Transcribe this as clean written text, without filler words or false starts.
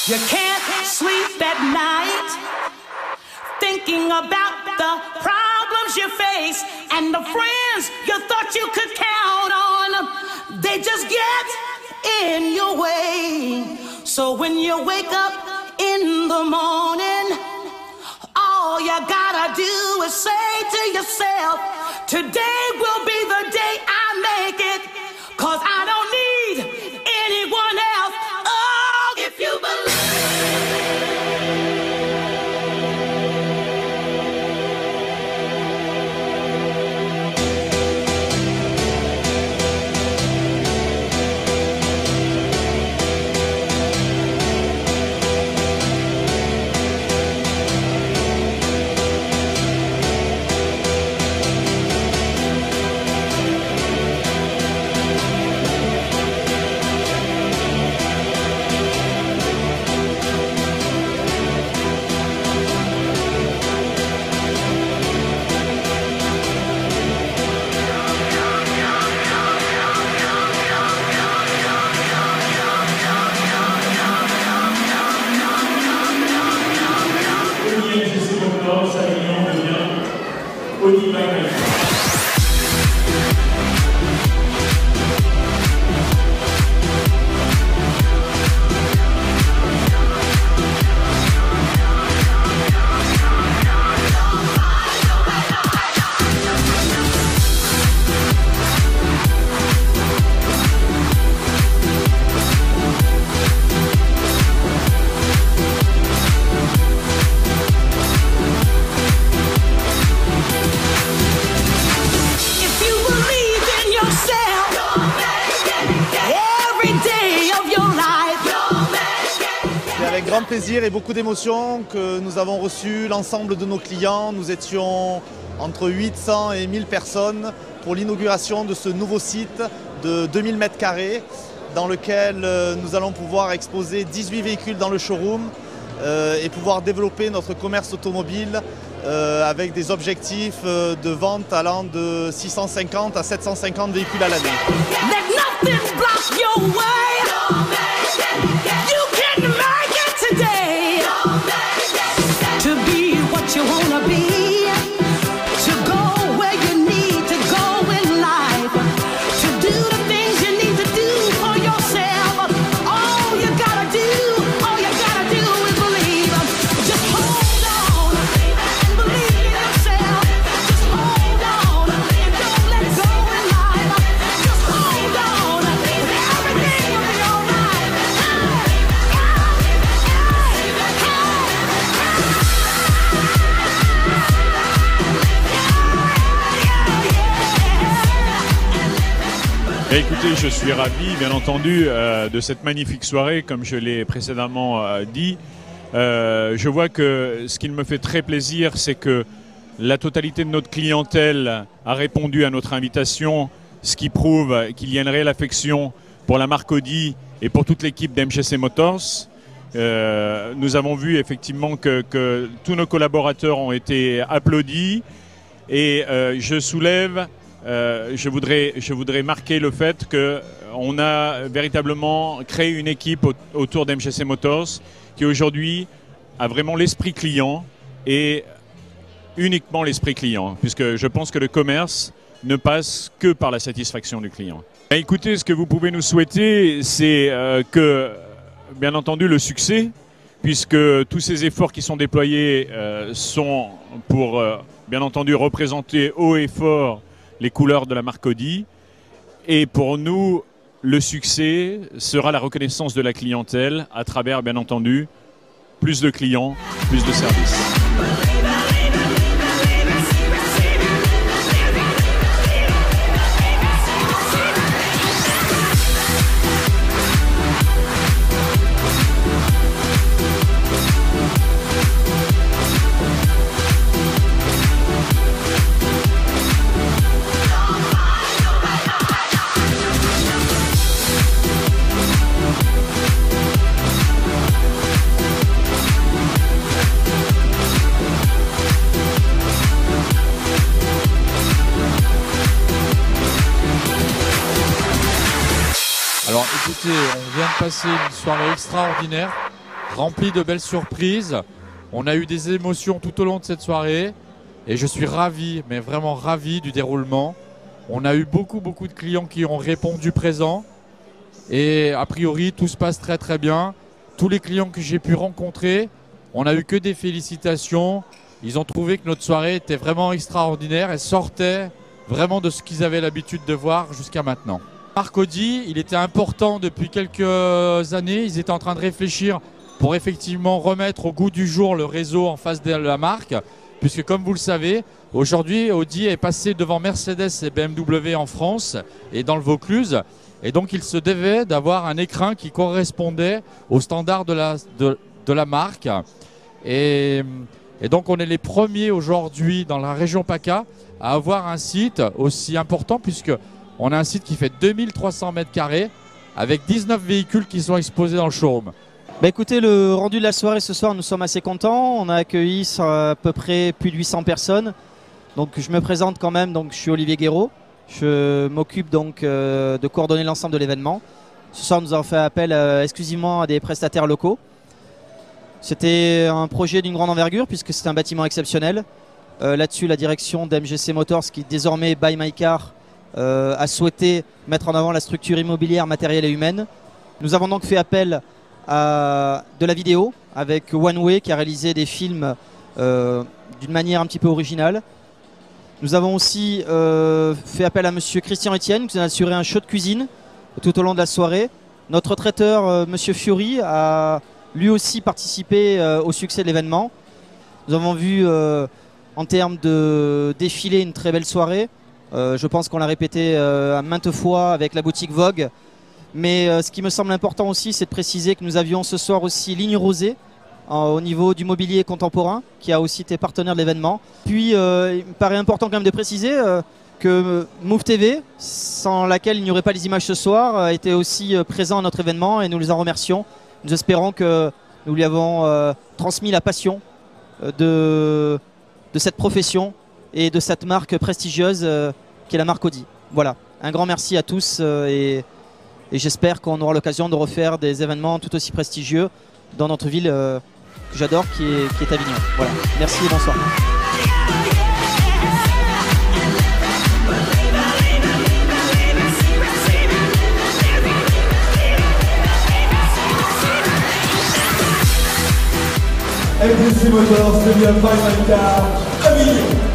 You can't sleep at night thinking about the problems you face and the friends you thought you could count on. They just get in your way. So when you wake up in the morning, all you gotta do is say to yourself, today will be the day I make it, 'cause I don't need anyone else. Oh, if you believe. Avec grand plaisir et beaucoup d'émotion que nous avons reçu l'ensemble de nos clients. Nous étions entre 800 et 1000 personnes pour l'inauguration de ce nouveau site de 2000 m² dans lequel nous allons pouvoir exposer 18 véhicules dans le showroom et pouvoir développer notre commerce automobile avec des objectifs de vente allant de 650 à 750 véhicules à l'année. To be what you wanna be, to go where you need to go in life, to do the things you need to do for yourself. All you gotta do is believe. Just hold on and believe in yourself. Just hold on and don't let go in life. Just hold on and everything will be alright. Écoutez, je suis ravi, bien entendu, de cette magnifique soirée, comme je l'ai précédemment dit. Je vois que ce qui me fait très plaisir, c'est que la totalité de notre clientèle a répondu à notre invitation, ce qui prouve qu'il y a une réelle affection pour la marque Audi et pour toute l'équipe d'MGC Motors. Nous avons vu effectivement que tous nos collaborateurs ont été applaudis et je voudrais marquer le fait qu'on a véritablement créé une équipe autour d'MGC Motors qui aujourd'hui a vraiment l'esprit client et uniquement l'esprit client, puisque je pense que le commerce ne passe que par la satisfaction du client. Écoutez, ce que vous pouvez nous souhaiter, c'est que, bien entendu, le succès, puisque tous ces efforts qui sont déployés sont pour, bien entendu, représenter haut et fort les couleurs de la marque Audi. Et pour nous, le succès sera la reconnaissance de la clientèle à travers, bien entendu, plus de clients, plus de services. Alors écoutez, on vient de passer une soirée extraordinaire. rempli de belles surprises. On a eu des émotions tout au long de cette soirée et je suis ravi, mais vraiment ravi du déroulement. On a eu beaucoup de clients qui ont répondu présent et a priori tout se passe très très bien. Tous les clients que j'ai pu rencontrer, on n'a eu que des félicitations. Ils ont trouvé que notre soirée était vraiment extraordinaire et sortait vraiment de ce qu'ils avaient l'habitude de voir jusqu'à maintenant. Marc Audi, il était important depuis quelques années. Ils étaient en train de réfléchir pour effectivement remettre au goût du jour le réseau en face de la marque. Puisque comme vous le savez, aujourd'hui Audi est passé devant Mercedes et BMW en France et dans le Vaucluse. Et donc il se devait d'avoir un écrin qui correspondait aux standards de la marque. Et donc on est les premiers aujourd'hui dans la région PACA à avoir un site aussi important puisqu'on a un site qui fait 2300 m² avec 19 véhicules qui sont exposés dans le showroom. Bah écoutez, le rendu de la soirée ce soir, nous sommes assez contents. On a accueilli à peu près plus de 800 personnes. Donc je me présente quand même, donc je suis Olivier Guéraud. Je m'occupe donc de coordonner l'ensemble de l'événement. Ce soir, nous avons fait appel exclusivement à des prestataires locaux. C'était un projet d'une grande envergure puisque c'est un bâtiment exceptionnel. Là-dessus, la direction d'MGC Motors, qui désormais Buy My Car, a souhaité mettre en avant la structure immobilière, matérielle et humaine. Nous avons donc fait appel à de la vidéo avec One Way qui a réalisé des films d'une manière un petit peu originale. Nous avons aussi fait appel à monsieur Christian Etienne qui nous a assuré un show de cuisine tout au long de la soirée. Notre traiteur monsieur Fiori a lui aussi participé au succès de l'événement. Nous avons vu en termes de défilé une très belle soirée. Je pense qu'on l'a répété à maintes fois avec la boutique Vogue. Mais ce qui me semble important aussi, c'est de préciser que nous avions ce soir aussi Ligne Rosée au niveau du mobilier contemporain, qui a aussi été partenaire de l'événement. Puis il me paraît important quand même de préciser que Move TV, sans laquelle il n'y aurait pas les images ce soir, était aussi présent à notre événement et nous les en remercions. Nous espérons que nous lui avons transmis la passion de cette profession et de cette marque prestigieuse qui est la marque Audi. Voilà, un grand merci à tous et j'espère qu'on aura l'occasion de refaire des événements tout aussi prestigieux dans notre ville que j'adore, qui est Avignon. Voilà, merci et bonsoir. MGC Motors, c'est bien Buy My Car, Avignon.